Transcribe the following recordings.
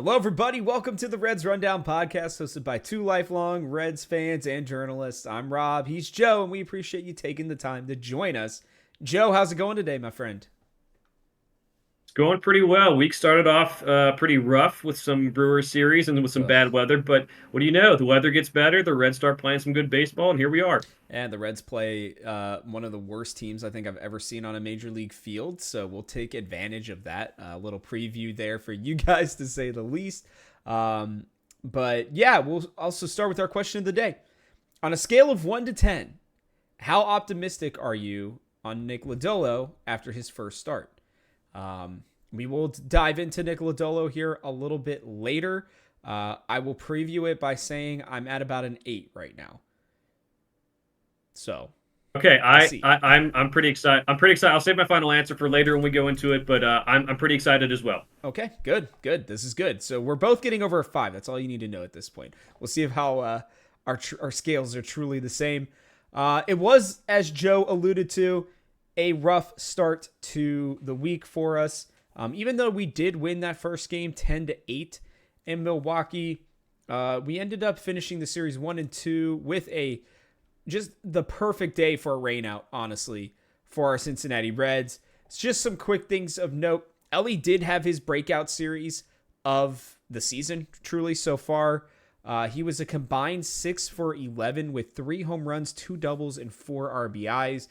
Hello, everybody. Welcome to the Reds Rundown podcast, hosted by two lifelong Reds fans and journalists. I'm Rob. He's Joe, and we appreciate you taking the time to join us. Joe, how's it going today, my friend? It's going pretty well. Week started off pretty rough with some Brewers series and with some Ugh. bad weather, but what do you know? The weather gets better. The Reds start playing some good baseball, and here we are. And the Reds play one of the worst teams I think I've ever seen on a major league field, so we'll take advantage of that. A little preview there for you guys, to say the least. But yeah, we'll also start with our question of the day. On a scale of 1 to 10, how optimistic are you on Nick Lodolo after his first start? We will dive into Nick Lodolo here a little bit later. I will preview it by saying I'm at about an 8 right now. So Okay, we'll I, see. I I'm pretty excited. I'm pretty excited. I'll save my final answer for later when we go into it, but I'm pretty excited as well. Okay, good. This is good. So we're both getting over a 5. That's all you need to know at this point. We'll see if how our scales are truly the same. It was, as Joe alluded to, a rough start to the week for us. Even though we did win that first game 10-8 in Milwaukee, we ended up finishing the series 1-2 with just the perfect day for a rainout, honestly, for our Cincinnati Reds. It's just some quick things of note. Ellie did have his breakout series of the season, truly, so far. He was a combined 6 for 11 with 3 home runs, 2 doubles, and 4 RBIs.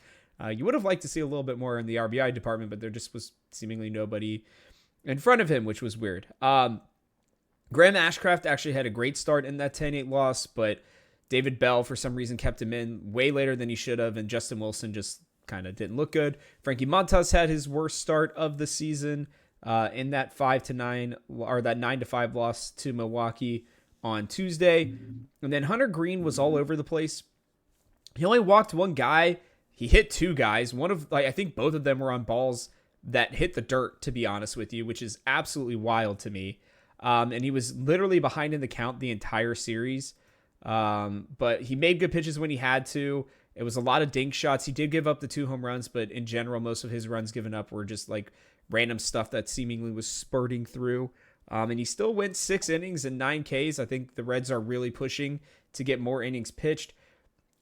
You would have liked to see a little bit more in the RBI department, but there just was seemingly nobody in front of him, which was weird. Graham Ashcraft actually had a great start in that 10-8 loss, but David Bell, for some reason, kept him in way later than he should have, and Justin Wilson just kind of didn't look good. Frankie Montas had his worst start of the season in that 5-9 or that 9-5 loss to Milwaukee on Tuesday. And then Hunter Green was all over the place. He only walked one guy. He hit 2 guys. I think both of them were on balls that hit the dirt, to be honest with you, which is absolutely wild to me. And he was literally behind in the count the entire series. But he made good pitches when he had to. It was a lot of dink shots. He did give up the 2 home runs, but in general, most of his runs given up were just like random stuff that seemingly was spurting through. And he still went 6 innings and 9 Ks. I think the Reds are really pushing to get more innings pitched.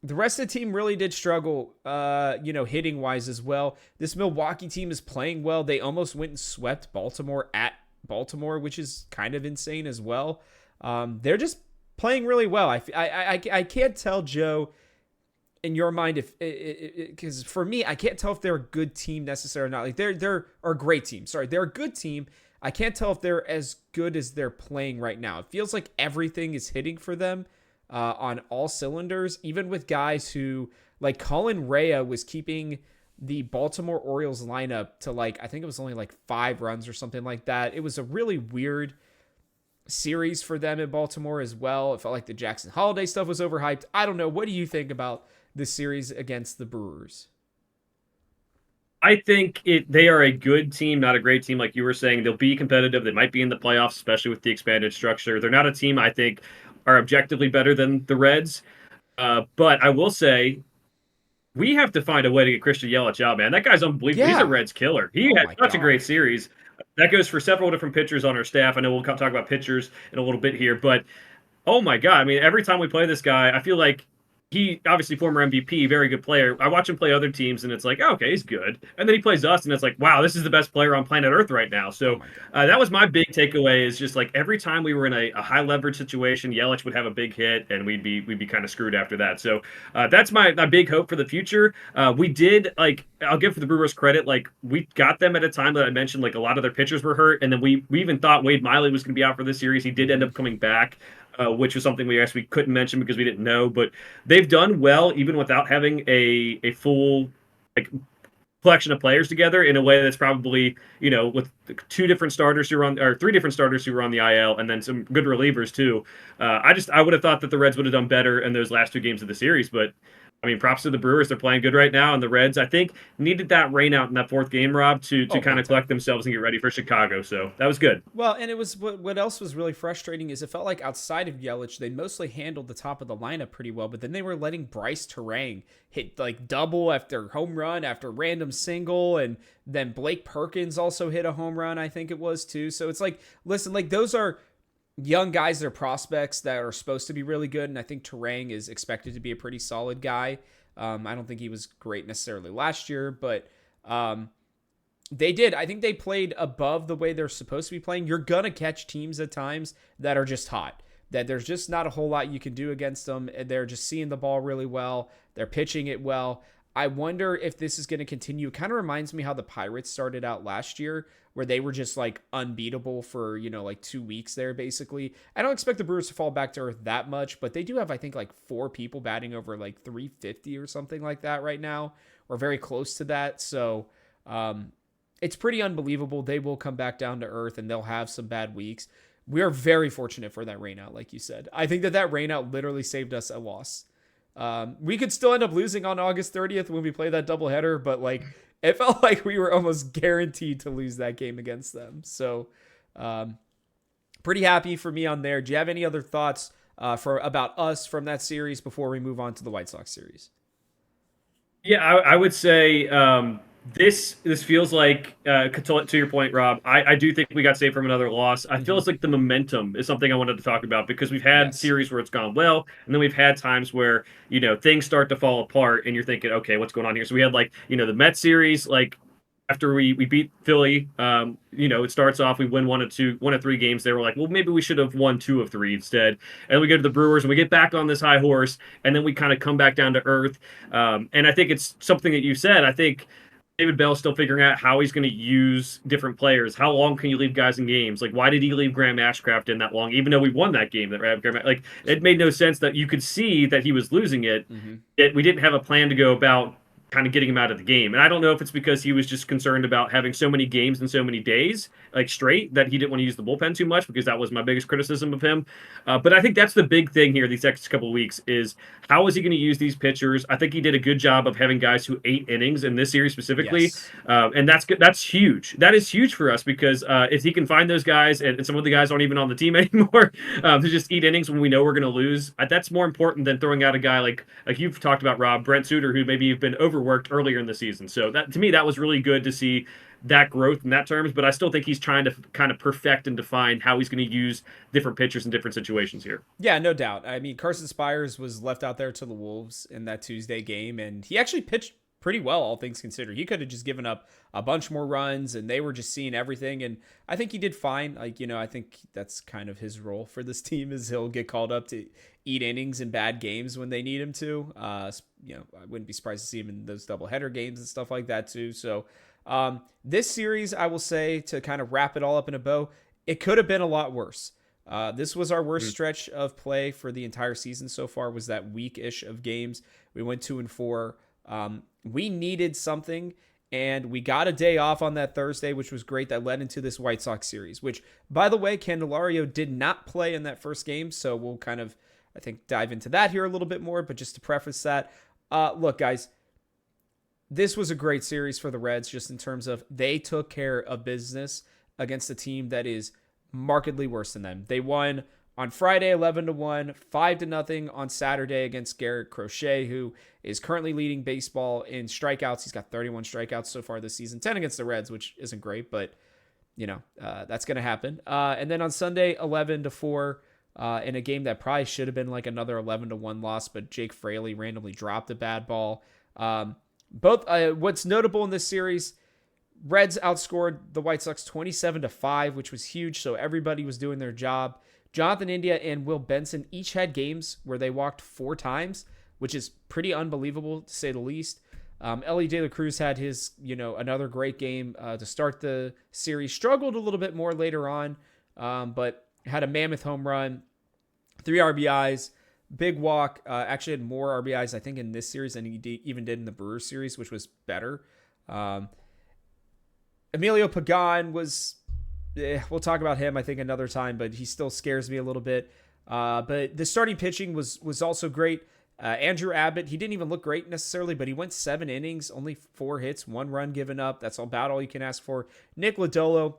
The rest of the team really did struggle, hitting wise as well. This Milwaukee team is playing well. They almost went and swept Baltimore at Baltimore, which is kind of insane as well. They're just playing really well. I can't tell, Joe, in your mind, if because for me, I can't tell if they're a good team necessarily or not. Like they're a great team. Sorry, they're a good team. I can't tell if they're as good as they're playing right now. It feels like everything is hitting for them on all cylinders, even with guys who, like Colin Rea, was keeping the Baltimore Orioles lineup to I think it was only 5 runs or something like that. It was a really weird series for them in Baltimore as well. It felt like the Jackson Holiday stuff was overhyped. I don't know. What do you think about this series against the Brewers? I think they are a good team, not a great team, like you were saying. They'll be competitive. They might be in the playoffs, especially with the expanded structure. They're not a team I think are objectively better than the Reds. But I will say we have to find a way to get Christian Yelich out, man. That guy's unbelievable. He's a Yeah. Reds killer. He Oh had my such a great God. series. That goes for several different pitchers on our staff. I know we'll talk about pitchers in a little bit here, but oh my God. I mean, every time we play this guy, I feel like he obviously former MVP, very good player. I watch him play other teams, and it's like, oh, okay, he's good. And then he plays us, and it's like, wow, this is the best player on planet Earth right now. Oh So my God. that was my big takeaway. Is just like every time we were in a high leverage situation, Yelich would have a big hit, and we'd be kind of screwed after that. So that's my big hope for the future. We did I'll give the Brewers credit. Like we got them at a time that I mentioned, like a lot of their pitchers were hurt, and then we even thought Wade Miley was going to be out for this series. He did end up coming back. Which was something we actually couldn't mention because we didn't know. But they've done well even without having a full like collection of players together in a way that's probably with 2 different starters who were on or 3 different starters who were on the IL and then some good relievers too. I would have thought that the Reds would have done better in those last 2 games of the series, but. I mean, props to the Brewers. They're playing good right now, and the Reds, I think, needed that rain out in that 4th game, Rob, to Oh, kind big of time. collect themselves and get ready for Chicago. So that was good. Well, and it was what else was really frustrating is it felt like outside of Yelich, they mostly handled the top of the lineup pretty well, but then they were letting Bryce Terang hit double after home run after random single, and then Blake Perkins also hit a home run, I think it was too. So it's listen, those are young guys, they're prospects that are supposed to be really good, and I think Terang is expected to be a pretty solid guy. I don't think he was great necessarily last year, but they did. I think they played above the way they're supposed to be playing. You're going to catch teams at times that are just hot, that there's just not a whole lot you can do against them. They're just seeing the ball really well. They're pitching it well. I wonder if this is going to continue. It kind of reminds me how the Pirates started out last year, where they were just like unbeatable for, like 2 weeks there, basically. I don't expect the Brewers to fall back to earth that much, but they do have, I think, like 4 people batting over like 350 or something like that right now, or very close to that. So, it's pretty unbelievable. They will come back down to earth and they'll have some bad weeks. We are very fortunate for that rainout, like you said. I think that rainout literally saved us a loss. We could still end up losing on August 30th when we play that doubleheader, but like it felt like we were almost guaranteed to lose that game against them. So, pretty happy for me on there. Do you have any other thoughts about us from that series before we move on to the White Sox series? Yeah, I would say this feels like to your point, Rob. I do think we got saved from another loss. I feel it's like the momentum is something I wanted to talk about because we've had series where it's gone well, and then we've had times where things start to fall apart, and you're thinking, okay, what's going on here? So we had like the Mets series, like after we beat Philly, it starts off, we win one of three games there. We're like, well, maybe we should have won 2 of 3 instead. And we go to the Brewers and we get back on this high horse, and then we kind of come back down to earth. And I think it's something that you said. I think David Bell's still figuring out how he's going to use different players. How long can you leave guys in games? Like, why did he leave Graham Ashcraft in that long, even though we won that game? Like, it made no sense. That you could see that he was losing it. We didn't have a plan to go about kind of getting him out of the game. And I don't know if it's because he was just concerned about having so many games in so many days, like straight, that he didn't want to use the bullpen too much, because that was my biggest criticism of him. But I think that's the big thing here these next couple of weeks is how is he going to use these pitchers? I think he did a good job of having guys who 8 innings in this series specifically. Yes. And that's good. That's huge. That is huge for us because if he can find those guys, and some of the guys aren't even on the team anymore, to just eat innings when we know we're going to lose, that's more important than throwing out a guy like you've talked about, Rob, Brent Suter, who maybe you've been overworked earlier in the season. So that, to me, that was really good to see that growth in that terms, but I still think he's trying to kind of perfect and define how he's going to use different pitchers in different situations here. Yeah, no doubt. I mean, Carson Spires was left out there to the Wolves in that Tuesday game, and he actually pitched pretty well, all things considered. He could have just given up a bunch more runs, and they were just seeing everything, and I think he did fine. Like, I think that's kind of his role for this team, is he'll get called up to eat innings in bad games when they need him to. I wouldn't be surprised to see him in those doubleheader games and stuff like that too. So this series, I will say, to kind of wrap it all up in a bow, it could have been a lot worse. This was our worst stretch of play for the entire season so far, was that week-ish of games. We went 2-4. We needed something, and we got a day off on that Thursday, which was great. That led into this White Sox series, which, by the way, Candelario did not play in that first game, so we'll kind of, I think, dive into that here a little bit more. But just to preface that, look, guys, this was a great series for the Reds, just in terms of they took care of business against a team that is markedly worse than them. They won on Friday 11-1, 5-0 on Saturday against Garrett Crochet, who is currently leading baseball in strikeouts. He's got 31 strikeouts so far this season, 10 against the Reds, which isn't great, but that's going to happen. And then on Sunday, 11-4 in a game that probably should have been like another 11-1 loss, but Jake Fraley randomly dropped a bad ball. What's notable in this series, Reds outscored the White Sox 27-5, which was huge. So everybody was doing their job. Jonathan India and Will Benson each had games where they walked 4 times, which is pretty unbelievable to say the least. Ellie De La Cruz had his, another great game to start the series. Struggled a little bit more later on, but had a mammoth home run, 3 RBIs, big walk. Actually had more RBIs, I think, in this series than he even did in the Brewers series, which was better. Emilio Pagan was, we'll talk about him, I think, another time, but he still scares me a little bit. But the starting pitching was also great. Andrew Abbott, he didn't even look great necessarily, but he went 7 innings, only 4 hits, 1 run given up. That's about all you can ask for. Nick Lodolo,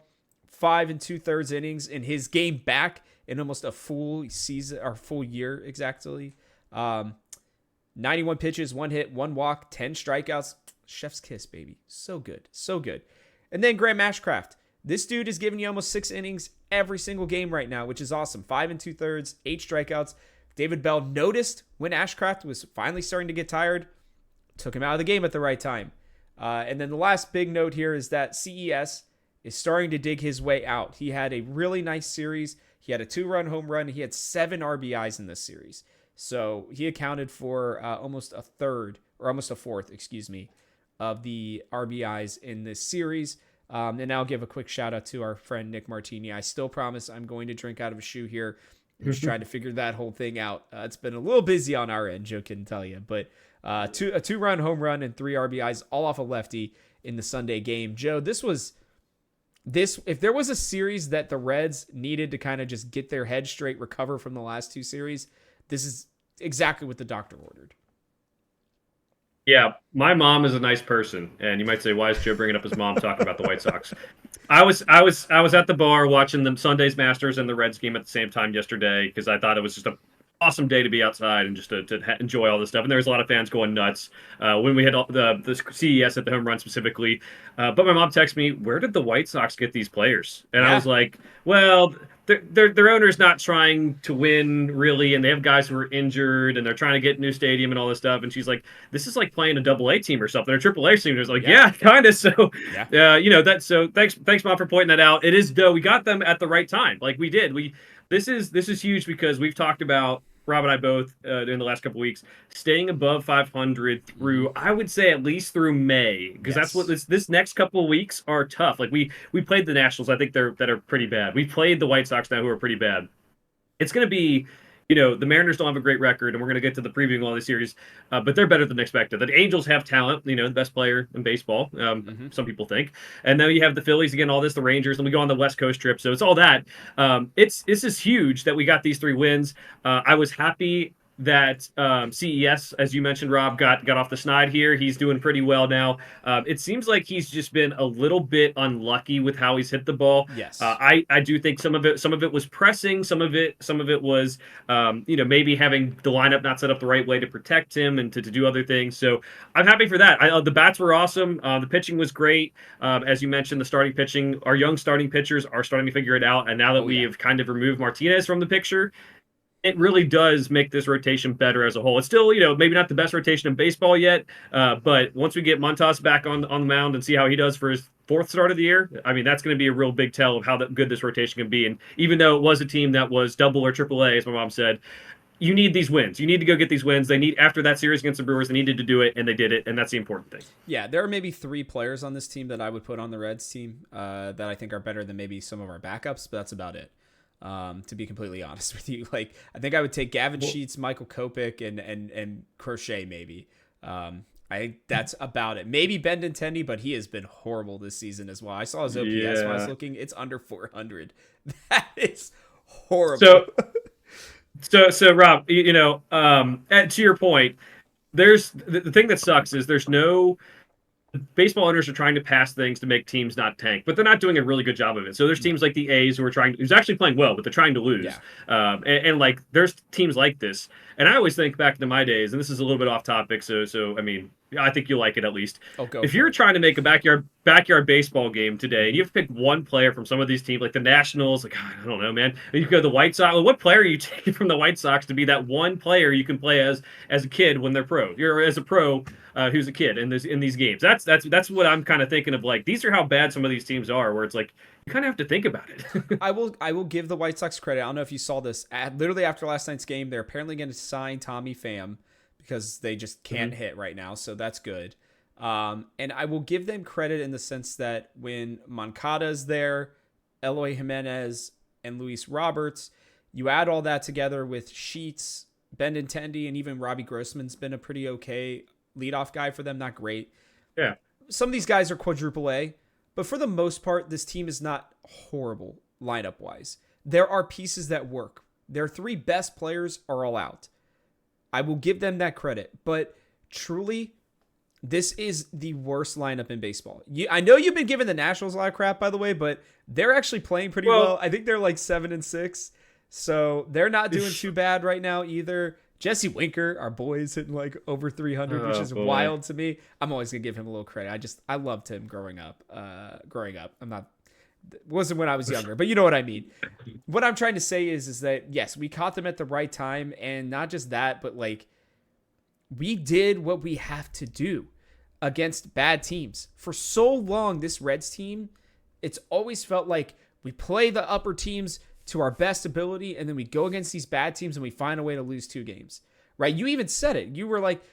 5 2/3 innings in his game back in almost a full season, or full year exactly. 91 pitches, 1 hit, 1 walk, 10 strikeouts. Chef's kiss, baby. So good. So good. And then Graham Ashcraft, This dude is giving you almost 6 innings every single game right now, which is awesome. 5 2/3, 8 strikeouts. David Bell noticed when Ashcraft was finally starting to get tired, took him out of the game at the right time. And then the last big note here is that CES is starting to dig his way out. He had a really nice series. He had a 2-run home run. He had 7 RBIs in this series. So he accounted for almost a fourth, of the RBIs in this series. And I'll give a quick shout out to our friend Nick Martini. I still promise I'm going to drink out of a shoe here. I'm just trying to figure that whole thing out. It's been a little busy on our end, Joe can tell you. But a 2-run home run and 3 RBIs, all off a lefty in the Sunday game. Joe, if there was a series that the Reds needed to kind of just get their head straight, recover from the last 2 series, this is exactly what the doctor ordered. Yeah, my mom is a nice person, and you might say, "Why is Joe bringing up his mom talking about the White Sox?" I was at the bar watching the Sunday's Masters and the Reds game at the same time yesterday because I thought it was just an awesome day to be outside and just to enjoy all this stuff. And there was a lot of fans going nuts when we had the CES at the home run specifically. But my mom texted me, "Where did the White Sox get these players?" And I was like, "Well, their owner's not trying to win really, and they have guys who are injured, and they're trying to get a new stadium and all this stuff." And she's like, "This is like playing a AA team or something, or AAA team." I was like, "Yeah, kind of." So, So thanks, Mom, for pointing that out. It is though we got them at the right time, like we did. This is huge because we've talked about. Rob and I both in the last couple of weeks staying above 500 through I would say at least through May because that's what this next couple of weeks are tough. Like we played the Nationals, I think that are pretty bad. We played the White Sox now who are pretty bad. It's going to be the Mariners don't have a great record, and we're going to get to the previewing all these series, but they're better than expected. The Angels have talent, the best player in baseball, some people think. And then you have the Phillies, again, all this, the Rangers, and we go on the West Coast trip, so it's all that. This is huge that we got these 3 wins. I was happy that CES, as you mentioned, Rob, got off the snide here. He's doing pretty well now. It seems like he's just been a little bit unlucky with how he's hit the ball. Yes. I do think some of it was pressing, some of it was maybe having the lineup not set up the right way to protect him and to do other things. So I'm happy for that. The bats were awesome. The pitching was great. As you mentioned, the starting pitching, our young starting pitchers are starting to figure it out. And now that we have kind of removed Martinez from the picture, it really does make this rotation better as a whole. It's still, maybe not the best rotation in baseball yet, but once we get Montas back on the mound and see how he does for his 4th start of the year, I mean, that's going to be a real big tell of how good this rotation can be. And even though it was a team that was double or AAA, as my mom said, you need these wins. You need to go get these wins. They need, after that series against the Brewers, they needed to do it, and they did it, and that's the important thing. Yeah, there are maybe 3 players on this team that I would put on the Reds team that I think are better than maybe some of our backups, but that's about it. To be completely honest with you, like I think I would take Gavin Sheets, Michael Kopech, and Crochet maybe. I think that's about it. Maybe Benintendi, but he has been horrible this season as well. I saw his OPS when I was looking; it's under 400. That is horrible. So Rob, to your point, there's the thing that sucks is there's no. Baseball owners are trying to pass things to make teams not tank, but they're not doing a really good job of it. So there's teams like the A's who's actually playing well, but they're trying to lose. Yeah. And like there's teams like this. And I always think back to my days, and this is a little bit off topic. So I mean, I think you'll like it at least. If you're trying to make a backyard baseball game today, and you have to pick one player from some of these teams, like the Nationals, like I don't know, man. You go to the White Sox. Well, what player are you taking from the White Sox to be that one player you can play as a kid when they're pro? You're as a pro who's a kid in these games. That's what I'm kind of thinking of. Like these are how bad some of these teams are, where it's like you kind of have to think about it. I will give the White Sox credit. I don't know if you saw this. Literally after last night's game, they're apparently going to sign Tommy Pham because they just can't hit right now. So that's good. And I will give them credit in the sense that when Moncada's there, Eloy Jimenez, and Luis Roberts, you add all that together with Sheets, Benintendi, and even Robbie Grossman's been a pretty okay leadoff guy for them. Not great. Yeah. Some of these guys are quadruple A, but for the most part, this team is not horrible lineup-wise. There are pieces that work. Their 3 best players are all out. I will give them that credit, but truly, this is the worst lineup in baseball. I know you've been giving the Nationals a lot of crap, by the way, but they're actually playing pretty well. I think they're like 7-6, so they're not doing too bad right now either. Jesse Winker, our boy, is hitting like over 300, which is wild to me. I'm always gonna give him a little credit. I loved him growing up. I'm It wasn't when I was younger, but you know what I mean. What I'm trying to say is that yes, we caught them at the right time, and not just that, but like we did what we have to do against bad teams. For so long, this Reds team, it's always felt like we play the upper teams to our best ability, and then we go against these bad teams and we find a way to lose 2 games. Right? You even said it. You were like,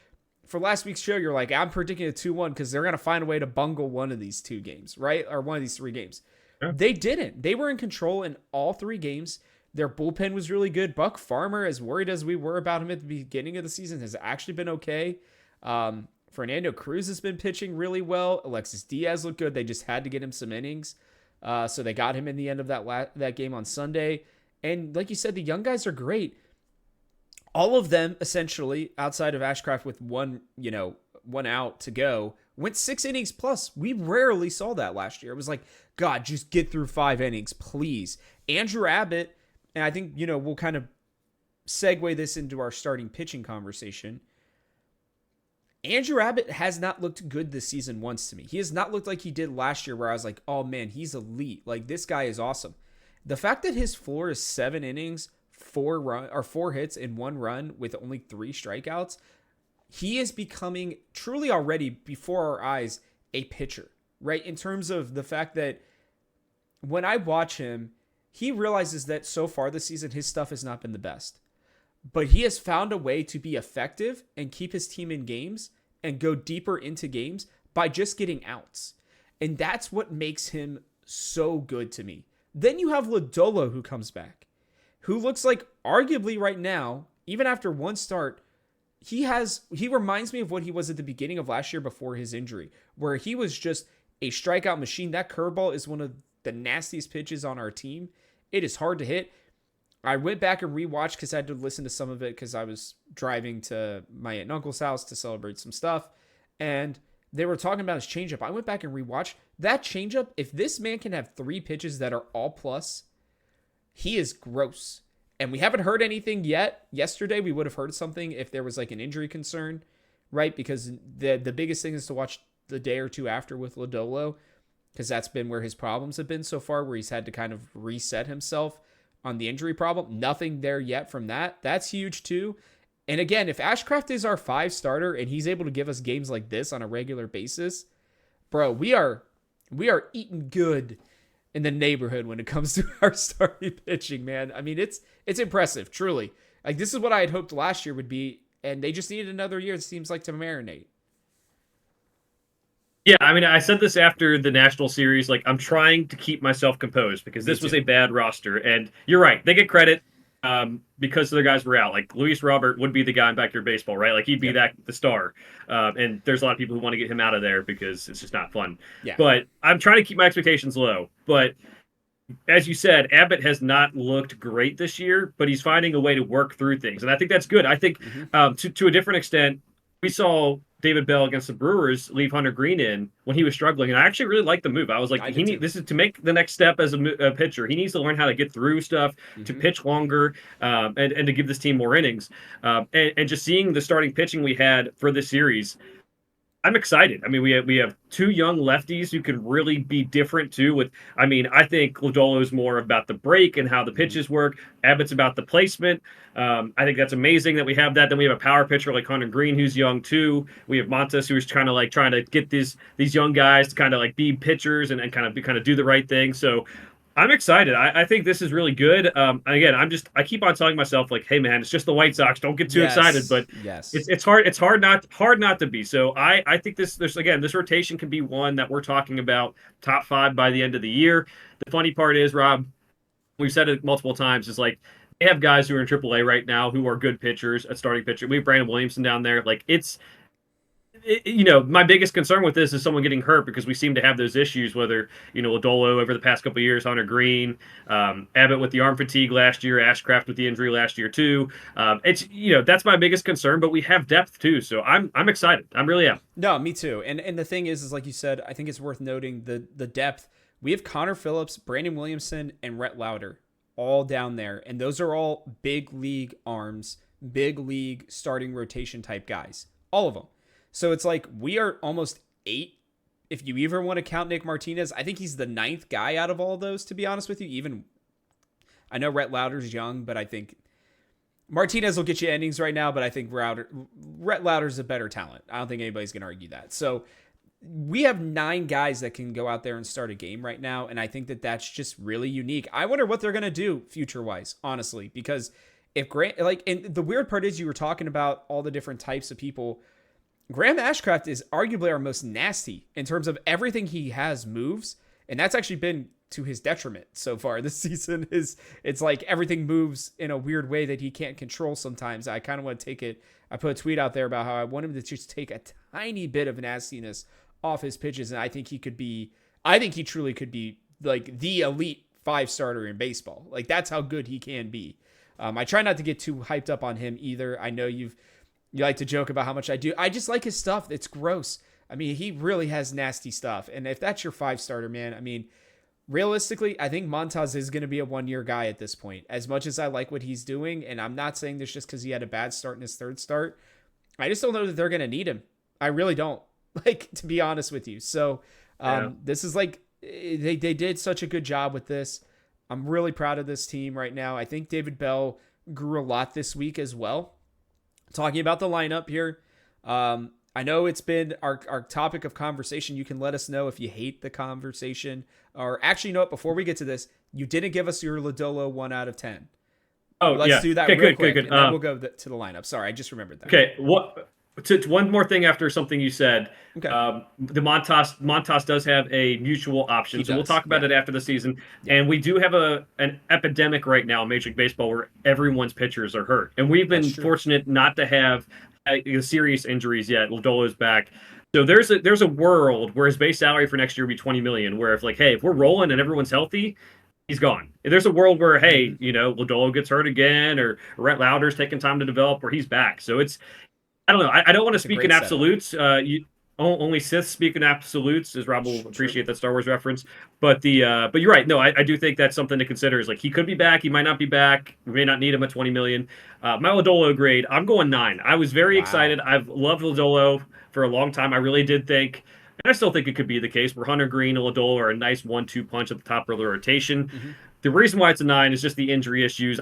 for last week's show, you're like, I'm predicting a 2-1 because they're going to find a way to bungle one of these 2 games, right? Or one of these 3 games. Yeah. They didn't. They were in control in all 3 games. Their bullpen was really good. Buck Farmer, as worried as we were about him at the beginning of the season, has actually been okay. Fernando Cruz has been pitching really well. Alexis Diaz looked good. They just had to get him some innings. So they got him in the end of that game on Sunday. And like you said, the young guys are great. All of them, essentially, outside of Ashcraft with one out to go, went 6 innings plus. We rarely saw that last year. It was like, God, just get through 5 innings, please. Andrew Abbott, and I think, we'll kind of segue this into our starting pitching conversation. Andrew Abbott has not looked good this season once to me. He has not looked like he did last year where I was like, oh man, he's elite. Like, this guy is awesome. The fact that his floor is 7 innings, 4 hits and 1 run with only 3 strikeouts, he is becoming truly already before our eyes a pitcher, right? In terms of the fact that when I watch him, he realizes that so far this season, his stuff has not been the best, but he has found a way to be effective and keep his team in games and go deeper into games by just getting outs. And that's what makes him so good to me. Then you have Lodolo who comes back, who looks like arguably right now, even after 1 start, he reminds me of what he was at the beginning of last year before his injury, where he was just a strikeout machine. That curveball is one of the nastiest pitches on our team. It is hard to hit. I went back and rewatched because I had to listen to some of it because I was driving to my aunt and uncle's house to celebrate some stuff. And they were talking about his changeup. I went back and rewatched that changeup. If this man can have 3 pitches that are all plus, he is gross. And we haven't heard anything yet. Yesterday, we would have heard something if there was like an injury concern, right? Because the biggest thing is to watch the day or 2 after with Lodolo, because that's been where his problems have been so far, where he's had to kind of reset himself on the injury problem. Nothing there yet from that. That's huge too. And again, if Ashcraft is our 5 starter and he's able to give us games like this on a regular basis, bro, we are eating good in the neighborhood when it comes to our starting pitching, man. I mean, it's impressive, truly. Like, this is what I had hoped last year would be, and they just needed another year, it seems like, to marinate. Yeah, I mean, I said this after the National Series. Like, I'm trying to keep myself composed because this was a bad roster. And you're right. They get credit because their guys were out. Like, Luis Robert would be the guy in backyard baseball, right? Like, he'd be the star. And there's a lot of people who want to get him out of there because it's just not fun. Yeah. But I'm trying to keep my expectations low. But as you said, Abbott has not looked great this year, but he's finding a way to work through things. And I think that's good. I think to a different extent, we saw David Bell against the Brewers leave Hunter Green in when he was struggling, and I actually really liked the move. I was like, this is to make the next step as a pitcher. He needs to learn how to get through stuff, to pitch longer, and to give this team more innings. And just seeing the starting pitching we had for this series, I'm excited. I mean, we have 2 young lefties who can really be different too. I think Lodolo is more about the break and how the pitches work. Abbott's about the placement. I think that's amazing that we have that. Then we have a power pitcher like Hunter Green who's young too. We have Montes who's trying to get these young guys to kind of like be pitchers and kind of do the right thing. So I'm excited. I think this is really good. Again, I keep on telling myself like, hey man, it's just the White Sox. Don't get too excited. But it's hard. It's hard not to be. So I think this rotation can be one that we're talking about top 5 by the end of the year. The funny part is, Rob, we've said it multiple times, is like they have guys who are in AAA right now who are good pitchers, a starting pitcher. We have Brandon Williamson down there. Like my biggest concern with this is someone getting hurt because we seem to have those issues, whether, Lodolo over the past couple of years, Hunter Green, Abbott with the arm fatigue last year, Ashcraft with the injury last year too. That's my biggest concern, but we have depth too. So I'm excited. I really am. No, me too. And the thing is like you said, I think it's worth noting the depth. We have Connor Phillips, Brandon Williamson, and Rhett Lauder all down there. And those are all big league arms, big league starting rotation type guys. All of them. So it's like we are almost 8 if you even want to count Nick Martinez, I think he's the ninth guy out of all of those, to be honest with you. Even I know Rhett Lauder's young, but I think Martinez will get you innings right now, but I think Rhett Lauder's a better talent. I don't think anybody's going to argue that. So we have 9 guys that can go out there and start a game right now, and I think that that's just really unique. I wonder what they're going to do future-wise, honestly, because if Grant, like, and the weird part is you were talking about all the different types of people. Graham Ashcraft is arguably our most nasty in terms of everything he has moves, and that's actually been to his detriment so far this season. It's like everything moves in a weird way that he can't control sometimes. I kind of want to take it. I put a tweet out there about how I want him to just take a tiny bit of nastiness off his pitches, and I think he truly could be like the elite 5 starter in baseball. Like, that's how good he can be. I try not to get too hyped up on him either. I know you like to joke about how much I do. I just like his stuff. It's gross. I mean, he really has nasty stuff. And if that's your 5 starter, man, I mean, realistically, I think Montas is going to be a 1-year guy at this point. As much as I like what he's doing, and I'm not saying this just because he had a bad start in his 3rd start, I just don't know that they're going to need him. I really don't, like, to be honest with you. So This is like, they did such a good job with this. I'm really proud of this team right now. I think David Bell grew a lot this week as well. Talking about the lineup here, I know it's been our topic of conversation. You can let us know if you hate the conversation. Or actually, you know what? Before we get to this, you didn't give us your Lodolo 1 out of 10. Oh, Let's do that okay, real quick, good. and then we'll go to the lineup. Sorry, I just remembered that. Okay, one more thing after something you said. Okay. The Montas does have a mutual option, so we'll talk about it after the season. Yeah. And we do have an epidemic right now in Major League Baseball where everyone's pitchers are hurt, and we've been fortunate not to have serious injuries yet. Lodolo's back. So there's a world where his base salary for next year would be $20 million, where if we're rolling and everyone's healthy, he's gone. There's a world where, hey, Lodolo gets hurt again, or Rhett Lauder's taking time to develop, where he's back. So I don't know. I don't want to speak in absolutes. Only Siths speak in absolutes, as Rob will appreciate that Star Wars reference. But you're right. No, I do think that's something to consider. Is like, he could be back, he might not be back. We may not need him at $20 million. My Lodolo grade, I'm going 9. I was very excited. I've loved Lodolo for a long time. I really did think, and I still think it could be the case, where Hunter Green and Lodolo are a nice 1-2 punch at the top of the rotation. Mm-hmm. The reason why it's a 9 is just the injury issues.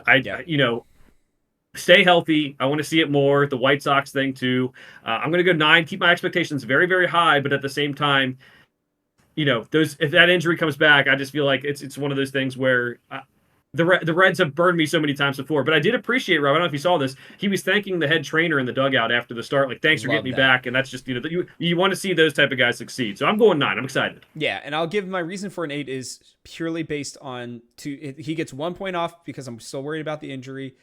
Stay healthy. I want to see it more. The White Sox thing too. I'm going to go 9. Keep my expectations very, very high, but at the same time, if that injury comes back, I just feel like it's one of those things where the Reds have burned me so many times before. But I did appreciate, Rob, I don't know if you saw this. He was thanking the head trainer in the dugout after the start, like, thanks for getting me back. And that's just, you want to see those type of guys succeed. So I'm going 9. I'm excited. Yeah, and I'll give my reason for an 8 is purely based on he gets 1 point off because I'm still worried about the injury.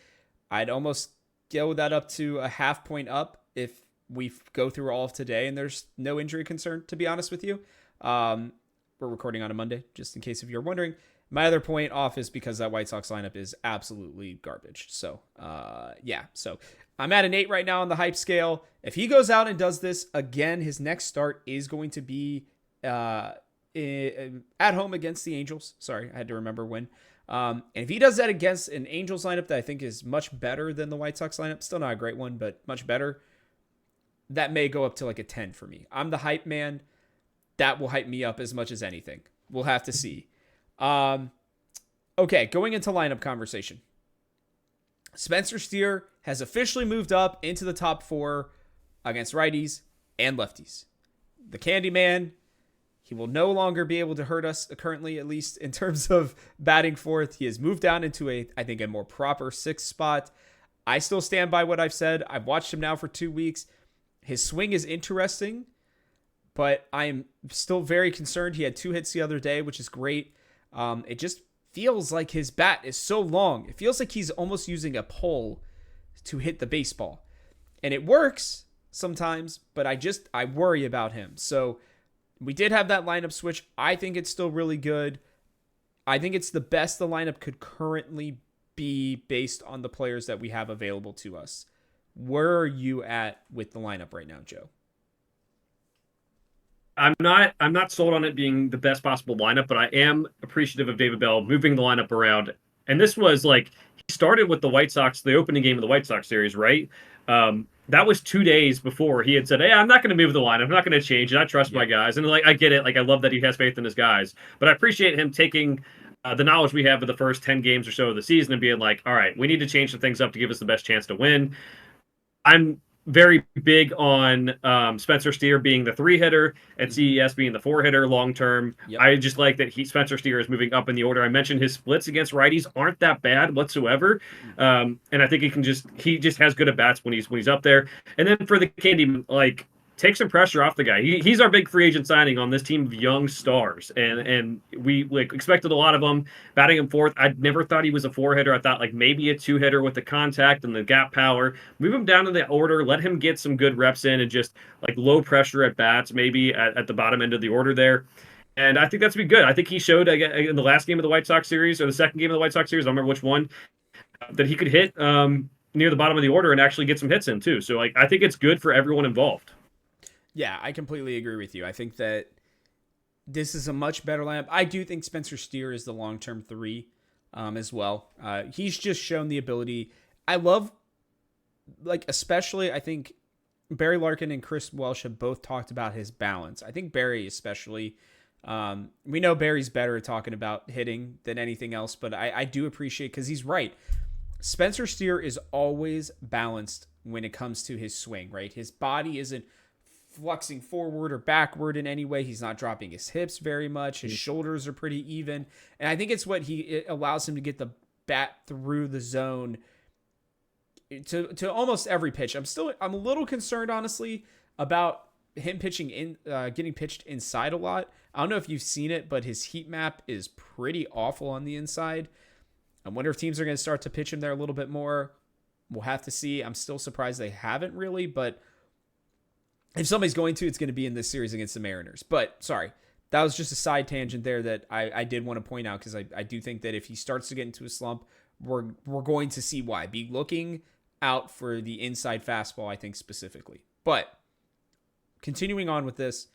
I'd almost go that up to a half point up if we go through all of today and there's no injury concern, to be honest with you. We're recording on a Monday, just in case if you're wondering. My other point off is because that White Sox lineup is absolutely garbage. So, So I'm at an 8 right now on the hype scale. If he goes out and does this again, his next start is going to be at home against the Angels. Sorry, I had to remember when. And if he does that against an Angels lineup that I think is much better than the White Sox lineup, still not a great one, but much better, that may go up to like a 10 for me. I'm the hype man. That will hype me up as much as anything. We'll have to see. Okay, going into lineup conversation. Spencer Steer has officially moved up into the top 4 against righties and lefties. The Candyman, he will no longer be able to hurt us currently, at least in terms of batting fourth. He has moved down into I think a more proper 6th spot. I still stand by what I've said. I've watched him now for 2 weeks. His swing is interesting, but I am still very concerned. He had 2 hits the other day, which is great. It just feels like his bat is so long. It feels like he's almost using a pole to hit the baseball. And it works sometimes, but I worry about him. So we did have that lineup switch. I think it's still really good. I think it's the best the lineup could currently be based on the players that we have available to us. Where are you at with the lineup right now, Joe? I'm not sold on it being the best possible lineup, but I am appreciative of David Bell moving the lineup around. And this was like, he started with the White Sox, the opening game of the White Sox series, right? that was 2 days before he had said, "Hey, I'm not going to move the line. I'm not going to change it. I trust my Yep. guys." And like, I get it. Like, I love that he has faith in his guys, but I appreciate him taking the knowledge we have of the first 10 games or so of the season and being like, "All right, we need to change some things up to give us the best chance to win." I'm very big on Spencer Steer being the 3 hitter and Hmm. CES being the 4 hitter long term. Yep. I just like that Spencer Steer is moving up in the order. I mentioned his splits against righties aren't that bad whatsoever, and I think he just has good at bats when he's up there. And then for the Candy, like, take some pressure off the guy. He's our big free agent signing on this team of young stars, and we like expected a lot of them. Batting him fourth, I never thought he was a 4 hitter. I thought like maybe a 2 hitter with the contact and the gap power. Move him down in the order, let him get some good reps in, and just like low pressure at bats, maybe at the bottom end of the order there. And I think that's be good. I think he showed in the last game of the White Sox series or the second game of the White Sox series, I don't remember which one, that he could hit near the bottom of the order and actually get some hits in too. So like I think it's good for everyone involved. Yeah, I completely agree with you. I think that this is a much better lineup. I do think Spencer Steer is the long term three as well. He's just shown the ability. I love, like, especially, I think Barry Larkin and Chris Welsh have both talked about his balance. I think Barry, especially, we know Barry's better at talking about hitting than anything else, but I do appreciate because he's right. Spencer Steer is always balanced when it comes to his swing, right? His body isn't fluxing forward or backward in any way. He's not dropping his hips very much. His shoulders are pretty even. And I think it's what it allows him to get the bat through the zone to almost every pitch. I'm a little concerned, honestly, about him pitching getting pitched inside a lot. I don't know if you've seen it, but his heat map is pretty awful on the inside. I wonder if teams are going to start to pitch him there a little bit more. We'll have to see. I'm still surprised they haven't really, but if somebody's going to, it's going to be in this series against the Mariners. But sorry, that was just a side tangent there that I did want to point out because I do think that if he starts to get into a slump, we're going to see why. Be looking out for the inside fastball, I think specifically. But continuing on with this,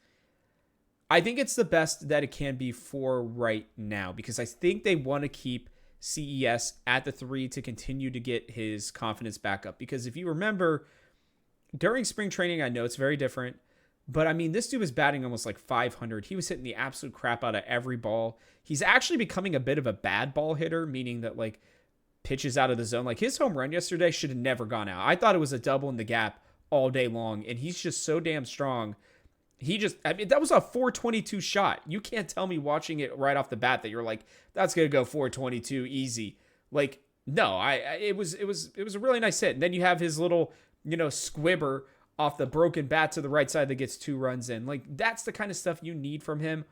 I think it's the best that it can be for right now because I think they want to keep CES at the 3 to continue to get his confidence back up. Because if you remember, during spring training, I know it's very different, but I mean, this dude was batting almost like 500. He was hitting the absolute crap out of every ball. He's actually becoming a bit of a bad ball hitter, meaning that like pitches out of the zone. Like his home run yesterday should have never gone out. I thought it was a double in the gap all day long, and he's just so damn strong. I mean, that was a 422 shot. You can't tell me watching it right off the bat that you're like, that's gonna go 422 easy. Like, no, it was a really nice hit. And then you have his little, squibber off the broken bat to the right side that gets 2 runs in. Like, that's the kind of stuff you need from him.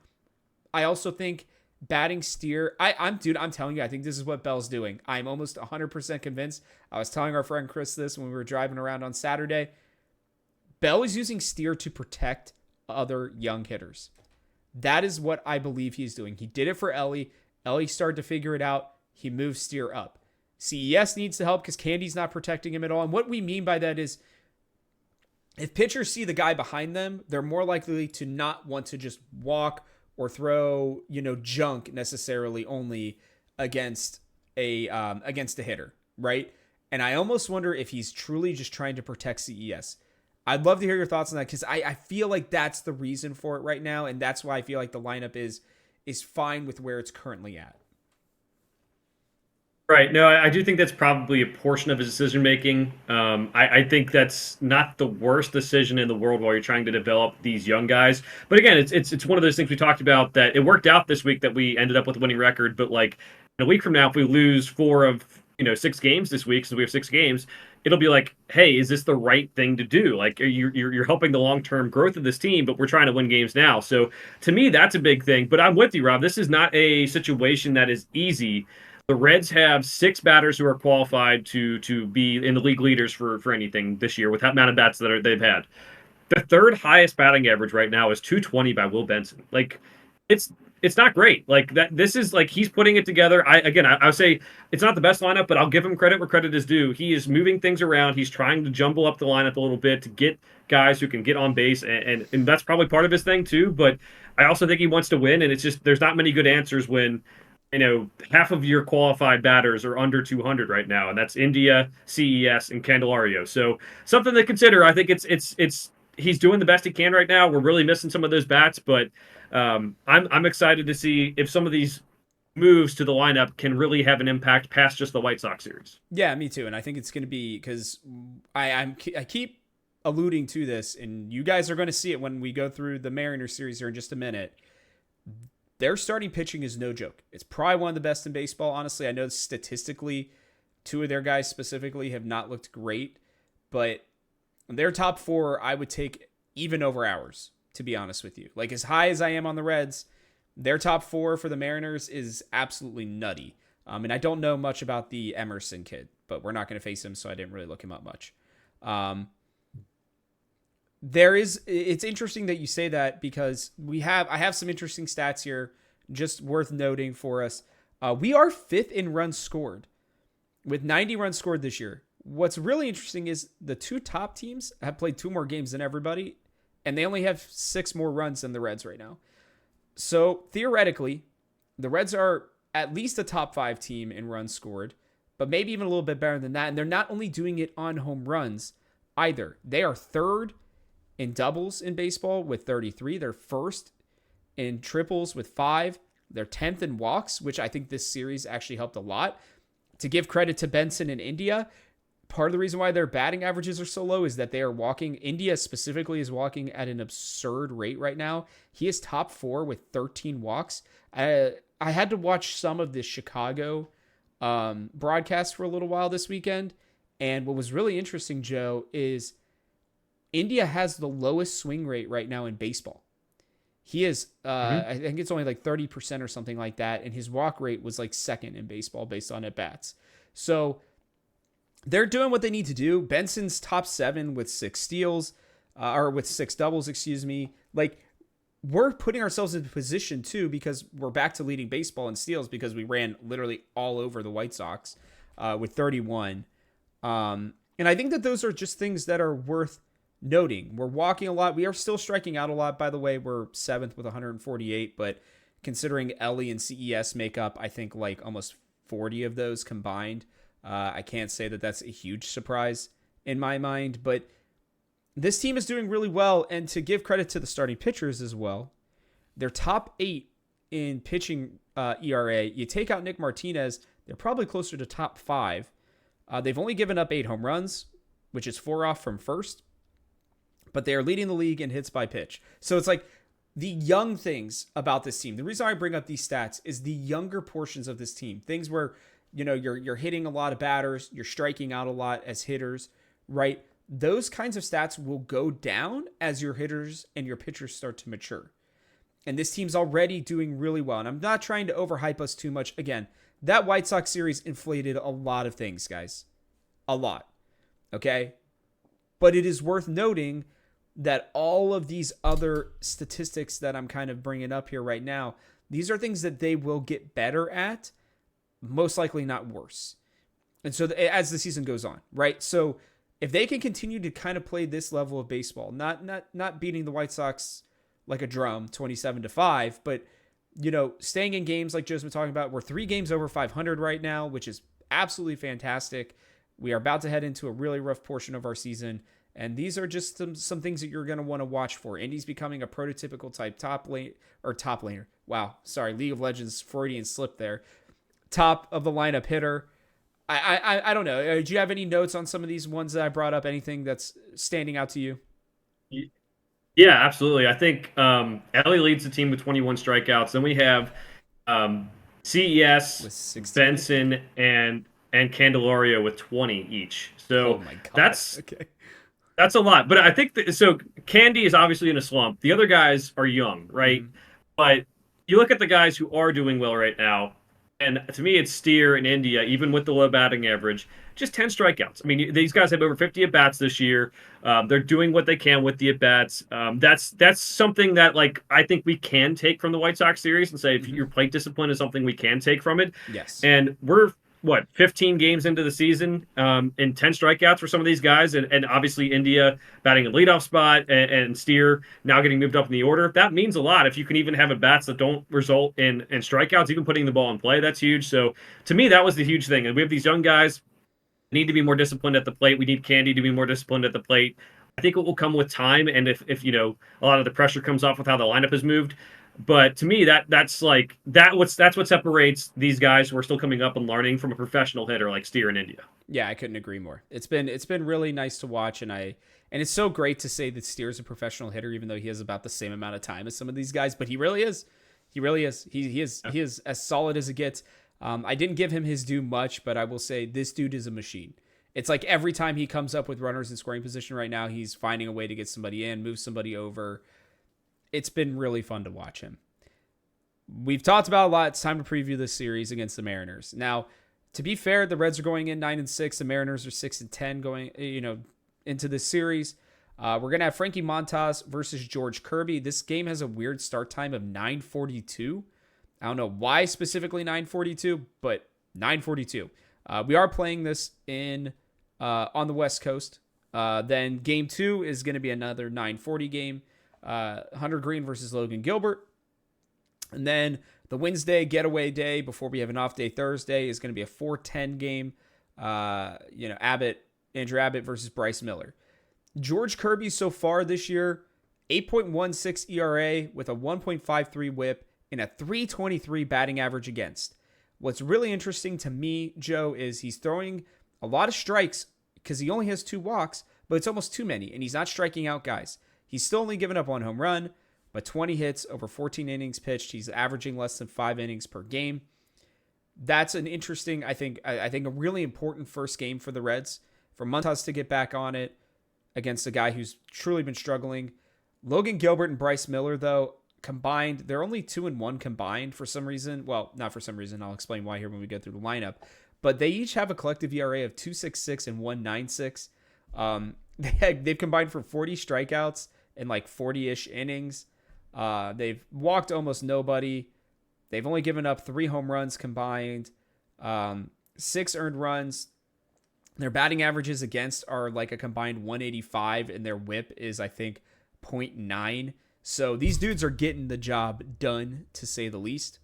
I also think batting Steer, I'm telling you, I think this is what Bell's doing. I'm almost 100% convinced. I was telling our friend Chris this when we were driving around on Saturday. Bell is using Steer to protect other young hitters. That is what I believe he's doing. He did it for Ellie. Ellie started to figure it out. He moved Steer up. CES needs to help because Candy's not protecting him at all. And what we mean by that is if pitchers see the guy behind them, they're more likely to not want to just walk or throw, junk necessarily only against a hitter, right? And I almost wonder if he's truly just trying to protect CES. I'd love to hear your thoughts on that because I feel like that's the reason for it right now, and that's why I feel like the lineup is fine with where it's currently at. Right. No, I do think that's probably a portion of his decision making. I think that's not the worst decision in the world while you're trying to develop these young guys. But again, it's one of those things we talked about that it worked out this week that we ended up with a winning record. But like a week from now, if we lose 4 of 6 games this week, since we have 6 games, it'll be like, hey, is this the right thing to do? Like you're helping the long term growth of this team, but we're trying to win games now. So to me, that's a big thing. But I'm with you, Rob. This is not a situation that is easy. The Reds have 6 batters who are qualified to be in the league leaders for anything this year with that amount of bats they've had. The third highest batting average right now is 220 by Will Benson. Like it's not great. Like that this is like he's putting it together. I would say it's not the best lineup, but I'll give him credit where credit is due. He is moving things around. He's trying to jumble up the lineup a little bit to get guys who can get on base and that's probably part of his thing too, but I also think he wants to win and it's just there's not many good answers when half of your qualified batters are under 200 right now, and that's India, CES, and Candelario. So something to consider. I think it's he's doing the best he can right now. We're really missing some of those bats, but I'm excited to see if some of these moves to the lineup can really have an impact past just the White Sox series. Yeah, me too. And I think it's going to be because I keep alluding to this, and you guys are going to see it when we go through the Mariners series here in just a minute. Their starting pitching is no joke. It's probably one of the best in baseball. Honestly, I know statistically, two of their guys specifically have not looked great, but their top four, I would take even over ours, to be honest with you. Like, as high as I am on the Reds, their top four for the Mariners is absolutely nutty. And I don't know much about the Emerson kid, but we're not going to face him, so I didn't really look him up much. It's interesting that you say that because I have some interesting stats here, just worth noting for us. We are fifth in runs scored with 90 runs scored this year. What's really interesting is the two top teams have played 2 more games than everybody, and they only have 6 more runs than the Reds right now. So theoretically, the Reds are at least a top 5 team in runs scored, but maybe even a little bit better than that. And they're not only doing it on home runs either. They are third in doubles in baseball with 33. They're first in triples with 5. They're 10th in walks, which I think this series actually helped a lot. To give credit to Benson in India, part of the reason why their batting averages are so low is that they are walking. India specifically is walking at an absurd rate right now. He is top 4 with 13 walks. I had to watch some of the Chicago broadcast for a little while this weekend. And what was really interesting, Joe, is India has the lowest swing rate right now in baseball. He is, I think it's only like 30% or something like that. And his walk rate was like second in baseball based on at-bats. So they're doing what they need to do. Benson's top 7 with 6 steals, or with 6 doubles, excuse me. Like, we're putting ourselves in position too, because we're back to leading baseball in steals because we ran literally all over the White Sox with 31. And I think that those are just things that are worth noting. We're walking a lot. We are still striking out a lot, by the way. We're 7th with 148, but considering Ellie and CES make up, I think, like almost 40 of those combined, I can't say that that's a huge surprise in my mind, but this team is doing really well. And to give credit to the starting pitchers as well, they're top 8 in pitching ERA. You take out Nick Martinez, they're probably closer to top 5. They've only given up 8 home runs, which is 4 off from first, but they are leading the league in hits by pitch. So it's like the young things about this team. The reason I bring up these stats is the younger portions of this team, things where, you're hitting a lot of batters, you're striking out a lot as hitters, right? Those kinds of stats will go down as your hitters and your pitchers start to mature. And this team's already doing really well. And I'm not trying to overhype us too much. Again, that White Sox series inflated a lot of things, guys. A lot. Okay? But it is worth noting that all of these other statistics that I'm kind of bringing up here right now, these are things that they will get better at, most likely not worse. And so as the season goes on, right? So if they can continue to kind of play this level of baseball, not beating the White Sox like a drum 27-5, but staying in games like Joe's been talking about, we're 3 games over 500 right now, which is absolutely fantastic. We are about to head into a really rough portion of our season. And these are just some things that you're going to want to watch for. Indy's becoming a prototypical type top laner. Wow. Sorry. League of Legends Freudian slip there. Top of the lineup hitter. I don't know. Do you have any notes on some of these ones that I brought up? Anything that's standing out to you? Yeah, absolutely. I think Ellie leads the team with 21 strikeouts. Then we have CES, With Benson, and Candelario with 20 each. So Oh my God. that's Okay. that's a lot. But I think so. Candy is obviously in a slump. The other guys are young, right? Mhm. But you look at the guys who are doing well right now, and to me, it's Steer in India, even with the low batting average, just 10 strikeouts. I mean, these guys have over 50 at bats this year. They're doing what they can with the at bats. That's something that, like, I think we can take from the White Sox series and say, if your plate discipline is something we can take from it. Yes. And we're what 15 games into the season, and 10 strikeouts for some of these guys, and obviously India batting a leadoff spot, and Steer now getting moved up in the order. That means a lot if you can even have at bats that don't result in strikeouts, even putting the ball in play. That's huge. So to me, that was the huge thing. And we have these young guys need to be more disciplined at the plate. We need Candy to be more disciplined at the plate. I think it will come with time, and if a lot of the pressure comes off with how the lineup has moved. But to me, that's what separates these guys who are still coming up and learning from a professional hitter like Steer in India. Yeah, I couldn't agree more. It's been really nice to watch, and it's so great to say that Steer's a professional hitter, even though he has about the same amount of time as some of these guys. But he really is. He really is. He is as solid as it gets. I didn't give him his due much, but I will say this dude is a machine. It's like every time he comes up with runners in scoring position right now, he's finding a way to get somebody in, move somebody over. It's been really fun to watch him. We've talked about a lot. It's time to preview this series against the Mariners. Now, to be fair, the Reds are going in 9-6. The Mariners are 6-10 going, into this series. We're gonna have Frankie Montas versus George Kirby. This game has a weird start time of 9:42. I don't know why specifically 9:42, but 9:42. We are playing this on the West Coast. Then game 2 is going to be another 9:40 game. Hunter Green versus Logan Gilbert. And then the Wednesday getaway day before we have an off day Thursday is going to be a 4:10 game. Andrew Abbott versus Bryce Miller. George Kirby so far this year, 8.16 ERA with a 1.53 whip and a 323 batting average against. What's really interesting to me, Joe, is he's throwing a lot of strikes because he only has 2 walks, but it's almost too many, and he's not striking out guys. He's still only given up 1 home run, but 20 hits over 14 innings pitched. He's averaging less than 5 innings per game. That's an interesting, I think a really important first game for the Reds, for Montas to get back on it against a guy who's truly been struggling. Logan Gilbert and Bryce Miller, though, combined, they're only 2-1 combined for some reason. Well, not for some reason. I'll explain why here when we get through the lineup. But they each have a collective ERA of 2.66 and 1.96. They've combined for 40 strikeouts in like 40-ish innings. They've walked almost nobody. They've only given up 3 home runs combined, 6 earned runs. Their batting averages against are like a combined 185, and their whip is, I think, 0.9. So these dudes are getting the job done, to say the least.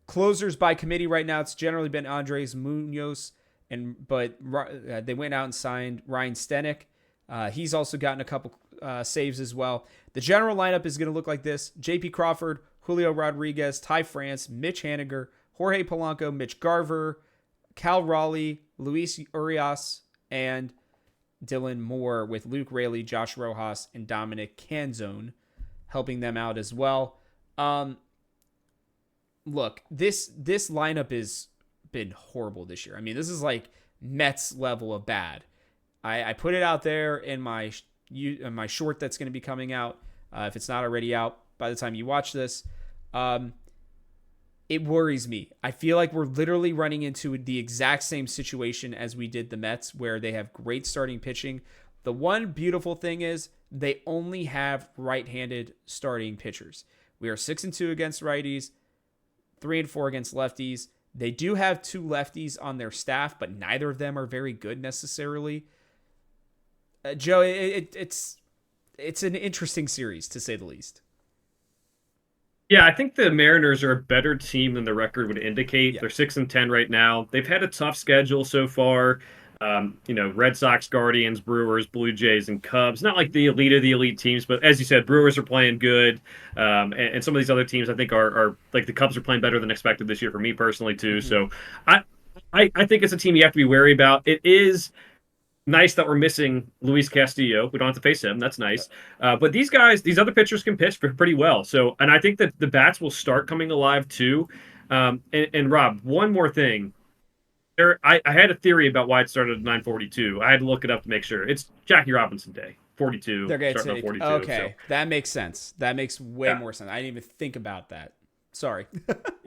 Closers by committee right now, it's generally been Andres Munoz, but they went out and signed Ryan Stenek. He's also gotten a couple saves as well. The general lineup is going to look like this: J.P. Crawford, Julio Rodriguez, Ty France, Mitch Haniger, Jorge Polanco, Mitch Garver, Cal Raleigh, Luis Urias, and Dylan Moore, with Luke Raley, Josh Rojas, and Dominic Canzone helping them out as well. Look, this lineup has been horrible this year. I mean, this is like Mets level of bad. I put it out there in my short that's going to be coming out, if it's not already out by the time you watch this. It worries me. I feel like we're literally running into the exact same situation as we did the Mets, where they have great starting pitching. The one beautiful thing is they only have right-handed starting pitchers. We are 6-2 against righties, 3-4 against lefties. They do have 2 lefties on their staff, but neither of them are very good necessarily. Joe, it's an interesting series, to say the least. Yeah, I think the Mariners are a better team than the record would indicate. Yeah. They're 6-10 right now. They've had a tough schedule so far. Red Sox, Guardians, Brewers, Blue Jays, and Cubs. Not like the elite of the elite teams, but as you said, Brewers are playing good. And some of these other teams, I think, are like the Cubs are playing better than expected this year for me personally, too. Mm-hmm. So I think it's a team you have to be wary about. It is nice that we're missing Luis Castillo. We don't have to face him. That's nice. But these other pitchers can pitch pretty well. So, and I think that the bats will start coming alive too. And Rob, one more thing. I had a theory about why it started at 9:42. I had to look it up to make sure. It's Jackie Robinson Day, 42. They're going to take. 42, okay, so. That makes sense. That makes way more sense. I didn't even think about that. Sorry.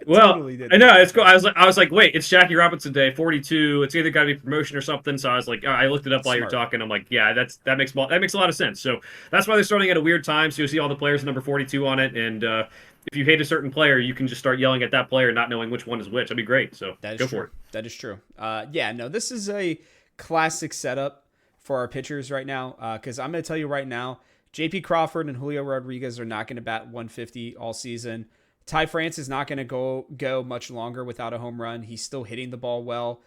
Well, Totally I didn't know think it's that cool. through. I was like, wait, it's Jackie Robinson Day, 42. It's either got to be promotion or something. So I was like, I looked it up while you were Smart. talking. I'm like, yeah, that makes a lot of sense. So that's why they're starting at a weird time. So you'll see all the players number 42 on it, and if you hate a certain player, you can just start yelling at that player, not knowing which one is which. That'd be great. So That is go for true. it. That is true. Yeah, no, this is a classic setup for our pitchers right now. Because I'm going to tell you right now, J.P. Crawford and Julio Rodriguez are not going to bat 150 all season. Ty France is not going to go much longer without a home run. He's still hitting the ball well.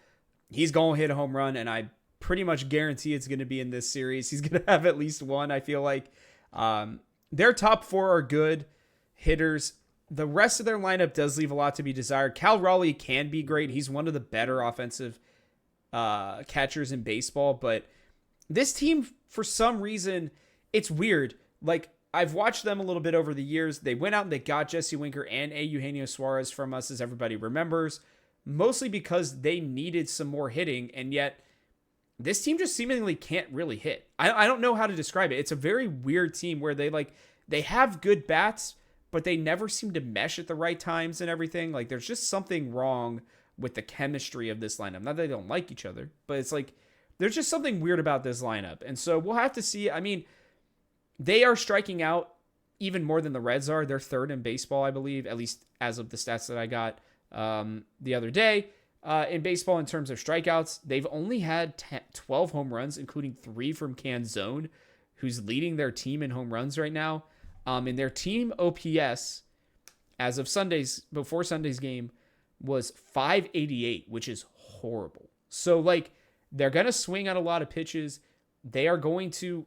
He's going to hit a home run, and I pretty much guarantee it's going to be in this series. He's going to have at least one, I feel like. Their top four are good hitters. The rest of their lineup does leave a lot to be desired. Cal Raleigh can be great. He's one of the better offensive catchers in baseball, but this team, for some reason, it's weird. Like, I've watched them a little bit over the years. They went out and they got Jesse Winker and A. Eugenio Suarez from us, as everybody remembers, mostly because they needed some more hitting, and yet this team just seemingly can't really hit. I don't know how to describe it. It's a very weird team where they have good bats, but they never seem to mesh at the right times and everything. Like, there's just something wrong with the chemistry of this lineup. Not that they don't like each other, but it's like there's just something weird about this lineup. And so we'll have to see. I mean, they are striking out even more than the Reds are. They're third in baseball, I believe, at least as of the stats that I got the other day. In baseball, in terms of strikeouts, they've only had 12 home runs, including 3 from Canzone, who's leading their team in home runs right now. And their team OPS, as of before Sunday's game, was 588, which is horrible. So, like, they're going to swing on a lot of pitches. They are going to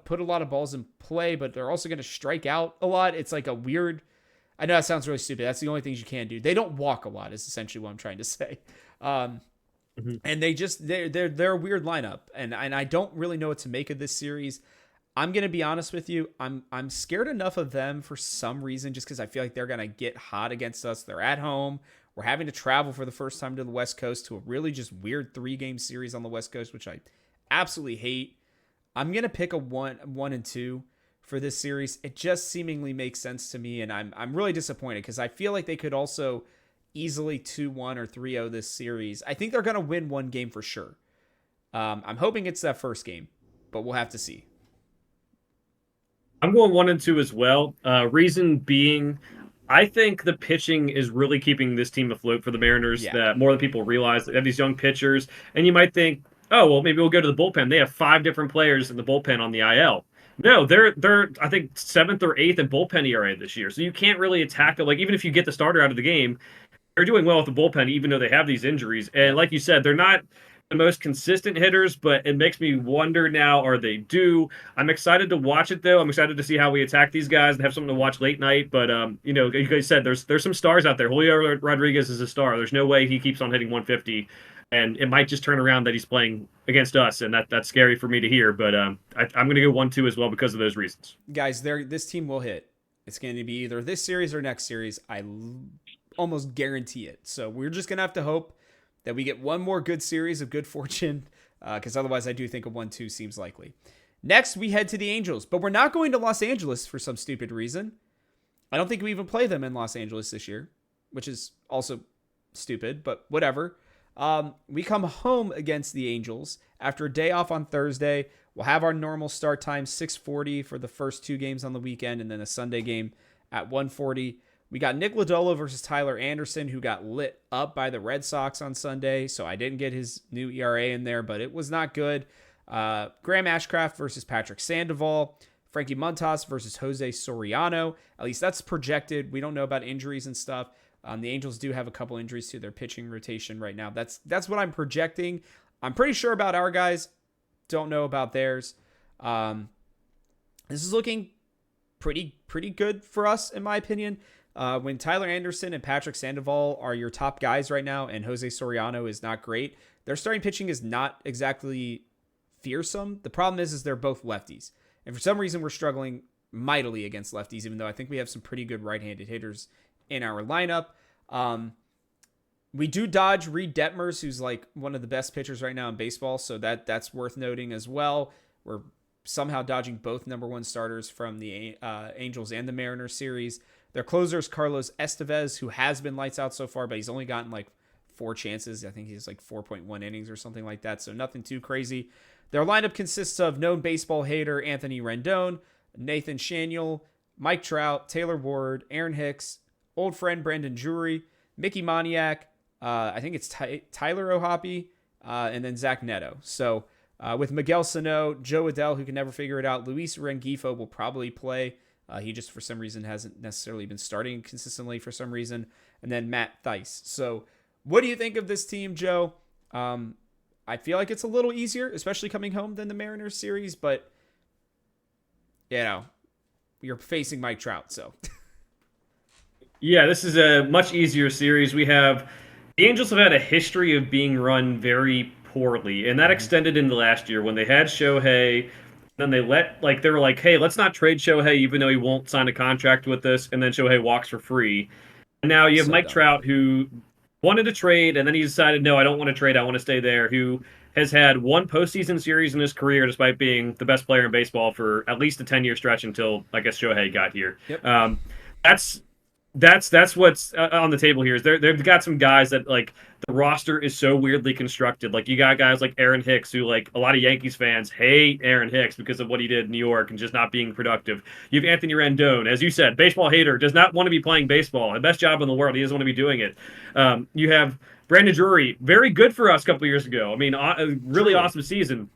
put a lot of balls in play, but they're also going to strike out a lot. It's like a weird, I know that sounds really stupid. That's the only things you can do. They don't walk a lot is essentially what I'm trying to say. And they're a weird lineup. And I don't really know what to make of this series. I'm going to be honest with you. I'm scared enough of them for some reason, just because I feel like they're going to get hot against us. They're at home. We're having to travel for the first time to the West Coast to a really just weird 3-game series on the West Coast, which I absolutely hate. I'm going to pick a 1-2 for this series. It just seemingly makes sense to me, and I'm really disappointed because I feel like they could also easily 2-1 or 3-0 this series. I think they're going to win one game for sure. I'm hoping it's that first game, but we'll have to see. I'm going 1-2 as well. Reason being, I think the pitching is really keeping this team afloat for the Mariners. Yeah. That more than people realize. They have these young pitchers, and you might think, oh well, maybe we'll go to the bullpen. They have 5 different players in the bullpen on the IL. No, they're I think 7th or 8th in bullpen ERA this year. So you can't really attack it. Like, even if you get the starter out of the game, they're doing well with the bullpen, even though they have these injuries. And like you said, they're not the most consistent hitters, but it makes me wonder now, are they due? I'm excited to watch it, though. I'm excited to see how we attack these guys and have something to watch late night. But, you guys said there's some stars out there. Julio Rodriguez is a star. There's no way he keeps on hitting 150. And it might just turn around that he's playing against us, and that's scary for me to hear. But I'm going to go 1-2 as well because of those reasons. Guys, this team will hit. It's going to be either this series or next series. I almost guarantee it. So we're just going to have to hope that we get one more good series of good fortune, because otherwise I do think a 1-2 seems likely. Next, we head to the Angels, but we're not going to Los Angeles for some stupid reason. I don't think we even play them in Los Angeles this year, which is also stupid, but whatever. We come home against the Angels after a day off on Thursday. We'll have our normal start time, 6:40 for the first 2 games on the weekend, and then a Sunday game at 1:40. We got Nick Lodolo versus Tyler Anderson, who got lit up by the Red Sox on Sunday, so I didn't get his new ERA in there, but it was not good. Graham Ashcraft versus Patrick Sandoval. Frankie Montas versus Jose Soriano. At least that's projected. We don't know about injuries and stuff. The Angels do have a couple injuries to their pitching rotation right now. That's what I'm projecting. I'm pretty sure about our guys. Don't know about theirs. This is looking pretty good for us, in my opinion. When Tyler Anderson and Patrick Sandoval are your top guys right now, and Jose Soriano is not great, their starting pitching is not exactly fearsome. The problem is they're both lefties. And for some reason, we're struggling mightily against lefties, even though I think we have some pretty good right-handed hitters in our lineup. We do dodge Reed Detmers, who's like one of the best pitchers right now in baseball, so that's worth noting as well. We're somehow dodging both number 1 starters from the Angels and the Mariners series. Their closer is Carlos Estevez, who has been lights out so far, but he's only gotten like 4 chances. I think he's like 4.1 innings or something like that, so nothing too crazy. Their lineup consists of known baseball hater Anthony Rendon, Nathan Shaniel, Mike Trout, Taylor Ward, Aaron Hicks, old friend Brandon Drury, Mickey Moniak, I think it's Tyler O'Hoppe, and then Zach Neto. So with Miguel Sano, Joe Adell, who can never figure it out, Luis Rengifo will probably play. He just, for some reason, hasn't necessarily been starting consistently for some reason. And then Matt Thaiss. So what do you think of this team, Joe? I feel like it's a little easier, especially coming home, than the Mariners series. But, you're facing Mike Trout, so. Yeah, this is a much easier series. The Angels have had a history of being run very poorly, and that extended into last year when they had Shohei. Then they were like, hey, let's not trade Shohei even though he won't sign a contract with us, and then Shohei walks for free. And now you have Mike Trout, who wanted to trade, and then he decided, no, I don't want to trade, I want to stay there, who has had one postseason series in his career despite being the best player in baseball for at least a 10-year stretch until, I guess, Shohei got here. Yep. That's what's on the table here. Is they've got some guys that, like, the roster is so weirdly constructed. Like, you got guys like Aaron Hicks, who, like, a lot of Yankees fans hate Aaron Hicks because of what he did in New York and just not being productive. You have Anthony Rendon, as you said, baseball hater, does not want to be playing baseball. The best job in the world, he doesn't want to be doing it. You have Brandon Drury, very good for us a couple years ago. I mean, a really awesome season.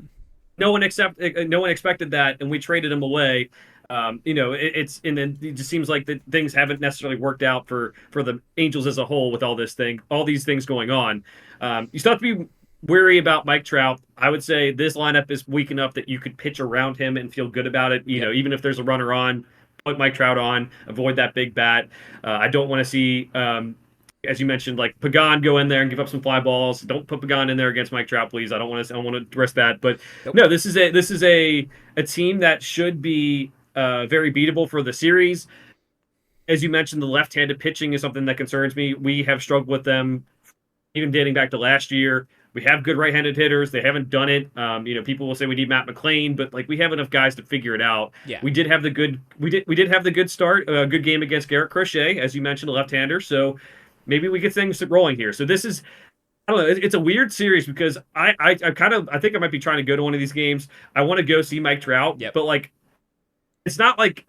No one expected that, and we traded him away. It just seems like that things haven't necessarily worked out for the Angels as a whole with all these things going on. You still have to be wary about Mike Trout. I would say this lineup is weak enough that you could pitch around him and feel good about it. Even if there's a runner on, put Mike Trout on, avoid that big bat. I don't want to see, as you mentioned, like Pagan go in there and give up some fly balls. Don't put Pagan in there against Mike Trout, please. I don't want to risk that. But No, this is a team that should be very beatable for the series. As you mentioned, the left-handed pitching is something that concerns me. We have struggled with them even dating back to last year. We have good right-handed hitters. They haven't done it. People will say we need Matt McLain, but like we have enough guys to figure it out. Yeah. We did have the good start, good game against Garrett Crochet, as you mentioned, a left-hander. So maybe we get things rolling here. So this is, I don't know. It's a weird series because I think I might be trying to go to one of these games. I want to go see Mike Trout, but like, it's not like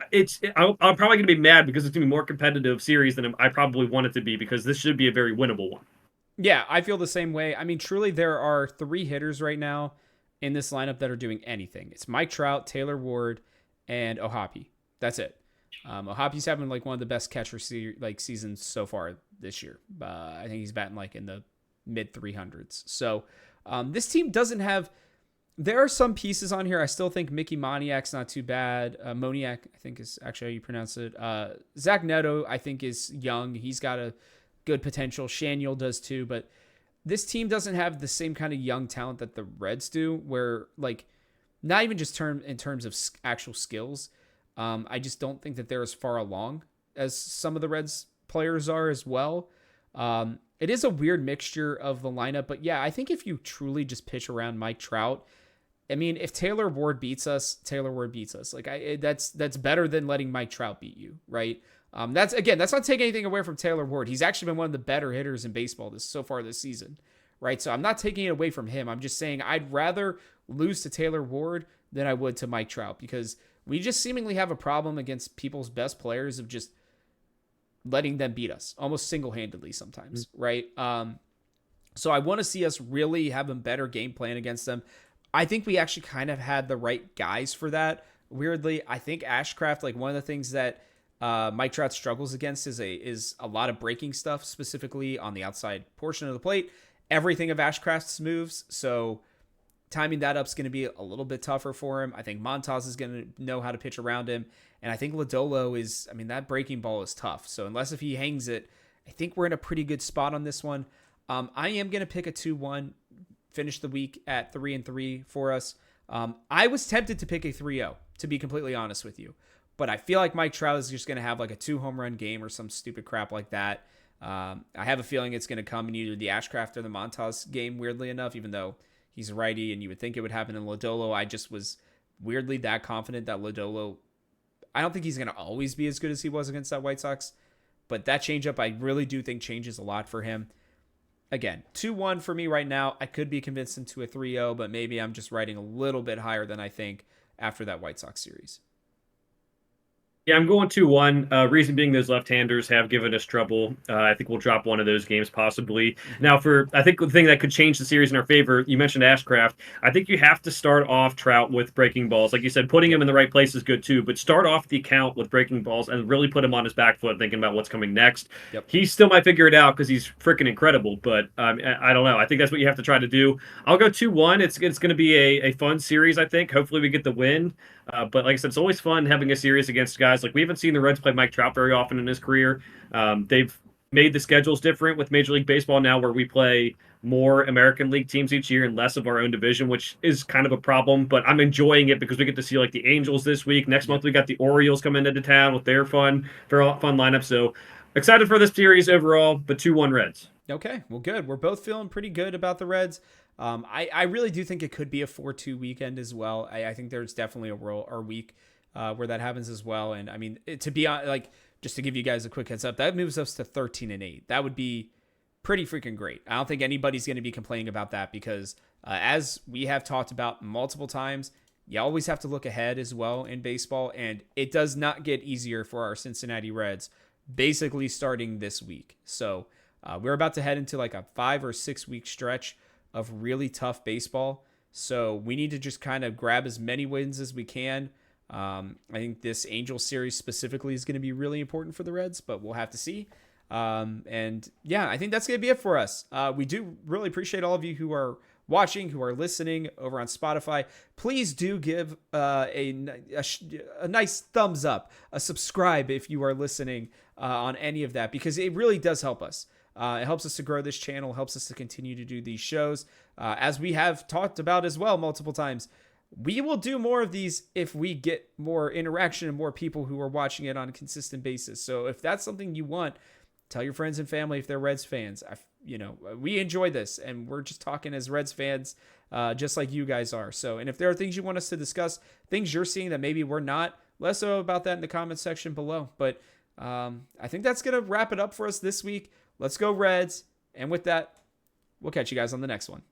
I'm probably going to be mad because it's going to be a more competitive series than I probably want it to be, because this should be a very winnable one. Yeah, I feel the same way. I mean, truly, there are 3 hitters right now in this lineup that are doing anything. It's Mike Trout, Taylor Ward, and O'Hoppe. That's it. O'Hoppe's having like one of the best catcher seasons so far this year. I think he's batting like in the mid 300s. So this team doesn't have. There are some pieces on here. I still think Mickey Moniak's not too bad. Moniak, I think, is actually how you pronounce it. Zach Neto, I think, is young. He's got a good potential. Shaniel does too. But this team doesn't have the same kind of young talent that the Reds do, where, like, not even just in terms of actual skills. I just don't think that they're as far along as some of the Reds players are as well. It is a weird mixture of the lineup. But, yeah, I think if you truly just pitch around Mike Trout, I mean, if Taylor Ward beats us, Taylor Ward beats us. Like, that's better than letting Mike Trout beat you, right? That's not taking anything away from Taylor Ward. He's actually been one of the better hitters in baseball so far this season, right? So I'm not taking it away from him. I'm just saying I'd rather lose to Taylor Ward than I would to Mike Trout, because we just seemingly have a problem against people's best players of just letting them beat us almost single-handedly sometimes, right? So I want to see us really have a better game plan against them. I think we actually kind of had the right guys for that. Weirdly, I think Ashcraft, like, one of the things that Mike Trout struggles against is a lot of breaking stuff, specifically on the outside portion of the plate. Everything of Ashcraft's moves, so timing that up is going to be a little bit tougher for him. I think Montas is going to know how to pitch around him, and I think Lodolo is. I mean, that breaking ball is tough. So unless if he hangs it, I think we're in a pretty good spot on this one. I am going to pick a 2-1. Finish the week at 3-3 for us. I was tempted to pick a 3-0, to be completely honest with you, but I feel like Mike Trout is just going to have like a 2-home-run game or some stupid crap like that. I have a feeling it's going to come in either the Ashcraft or the Montas game, weirdly enough, even though he's a righty and you would think it would happen in Lodolo. I just was weirdly that confident that Lodolo, I don't think he's going to always be as good as he was against that White Sox, but that changeup I really do think changes a lot for him. Again, 2-1 for me right now. I could be convinced into a 3-0, but maybe I'm just writing a little bit higher than I think after that White Sox series. Yeah, I'm going 2-1. Reason being, those left-handers have given us trouble. I think we'll drop one of those games possibly. Now, I think the thing that could change the series in our favor, you mentioned Ashcraft. I think you have to start off Trout with breaking balls. Like you said, putting him in the right place is good too, but start off the count with breaking balls and really put him on his back foot, thinking about what's coming next. Yep. He still might figure it out because he's freaking incredible, but I don't know. I think that's what you have to try to do. I'll go 2-1. It's going to be a fun series, I think. Hopefully, we get the win. But like I said, it's always fun having a series against guys. Like, we haven't seen the Reds play Mike Trout very often in his career. They've made the schedules different with Major League Baseball now, where we play more American League teams each year and less of our own division, which is kind of a problem. But I'm enjoying it because we get to see like the Angels this week. Next month we got the Orioles coming into town with their fun lineup. So excited for this series overall, but 2-1 Reds. Okay, well, good. We're both feeling pretty good about the Reds. I really do think it could be a 4-2 weekend as well. I think there's definitely a week where that happens as well. And I mean, to be honest, like, just to give you guys a quick heads up, that moves us to 13-8. That would be pretty freaking great. I don't think anybody's going to be complaining about that because as we have talked about multiple times, you always have to look ahead as well in baseball. And it does not get easier for our Cincinnati Reds basically starting this week. So we're about to head into like a 5 or 6 week stretch of really tough baseball. So we need to just kind of grab as many wins as we can. I think this Angels series specifically is going to be really important for the Reds, but we'll have to see. And yeah, I think that's going to be it for us. We do really appreciate all of you who are watching, who are listening over on Spotify. Please do give a nice thumbs up, a subscribe if you are listening on any of that, because it really does help us. It helps us to grow this channel, helps us to continue to do these shows. As we have talked about as well multiple times, we will do more of these if we get more interaction and more people who are watching it on a consistent basis. So if that's something you want, tell your friends and family if they're Reds fans. We enjoy this, and we're just talking as Reds fans, just like you guys are. So, and if there are things you want us to discuss, things you're seeing that maybe we're not, let us know about that in the comment section below. But I think that's going to wrap it up for us this week. Let's go Reds. And with that, we'll catch you guys on the next one.